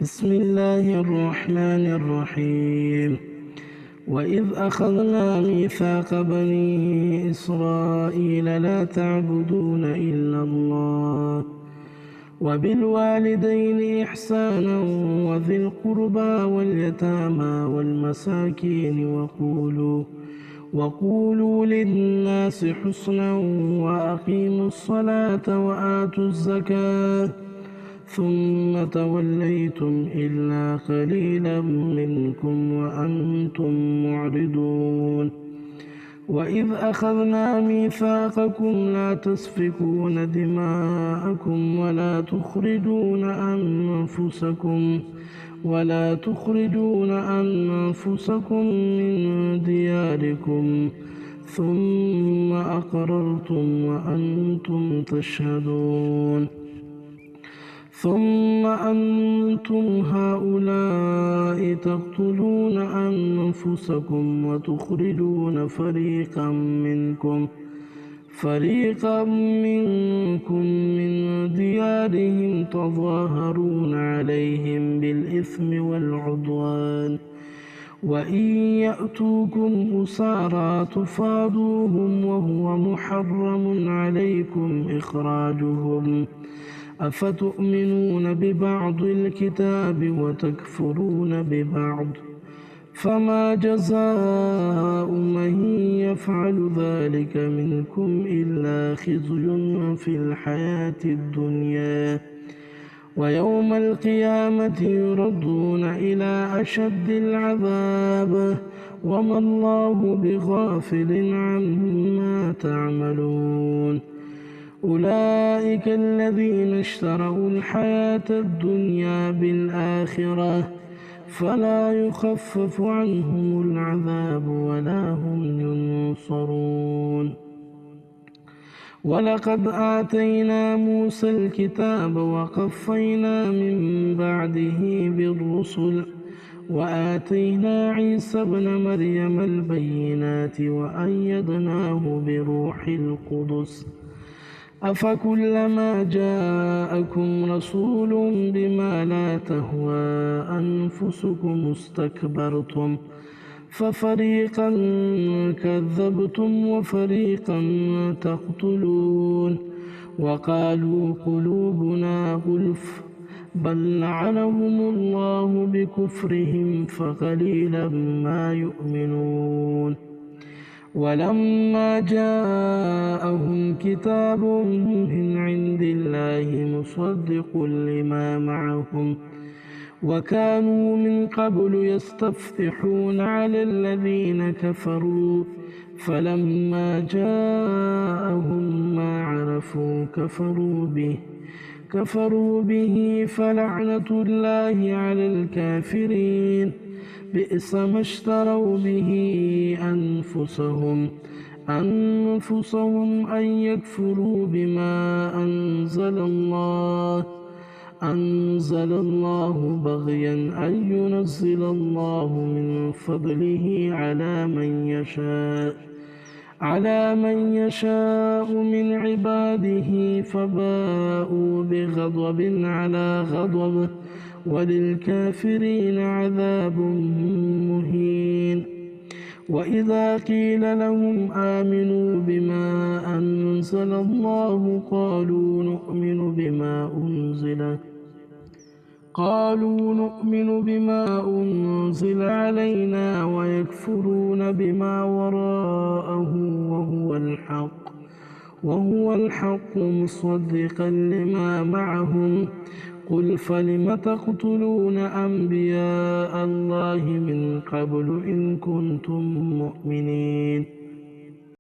بسم الله الرحمن الرحيم. وإذ أخذنا ميثاق بني إسرائيل لا تعبدون إلا الله وبالوالدين إحسانا وذي القربى واليتامى والمساكين وقولوا للناس حسنا وأقيموا الصلاة وآتوا الزكاة ثم توليتم إلا قليلا منكم وأنتم معرضون. وإذ أخذنا ميثاقكم لا تسفكون دماءكم ولا تخرجون أنفسكم من دياركم ثم أقررتم وأنتم تشهدون. ثم أنتم هؤلاء تقتلون أنفسكم وتخرجون فريقا منكم من ديارهم تظاهرون عليهم بالإثم والعدوان وإن يأتوكم أسارى تفادوهم وهو محرم عليكم إخراجهم أفتؤمنون ببعض الكتاب وتكفرون ببعض فما جزاء من يفعل ذلك منكم إلا خزي في الحياة الدنيا ويوم القيامة يردون إلى أشد العذاب وما الله بغافل عما تعملون. أولئك الذين اشتروا الحياة الدنيا بالآخرة فلا يخفف عنهم العذاب ولا هم ينصرون. ولقد آتينا موسى الكتاب وقفينا من بعده بالرسل وآتينا عيسى ابن مريم البينات وأيدناه بروح القدس أفكلما جاءكم رسول بما لا تهوى أنفسكم استكبرتم ففريقا كذبتم وفريقا تقتلون وقالوا قلوبنا غلف بل لعنهم الله بكفرهم فقليلا ما يؤمنون. ولما جاءهم كتاب من عند الله مصدق لما معهم وكانوا من قبل يستفتحون على الذين كفروا فلما جاءهم ما عرفوا كفروا به فلعنة الله على الكافرين بئس ما اشتروا به أنفسهم أن يكفروا بما أنزل الله بغيا أن ينزل الله من فضله على من يشاء من عباده فباءوا بغضب على غضب وللكافرين عذاب مهين. وإذا قيل لهم آمنوا بما أنزل الله قالوا نؤمن بما أنزل علينا ويكفرون بما وراءه وهو الحق مصدقا لما معهم قل فلم تقتلون أنبياء الله من قبل إن كنتم مؤمنين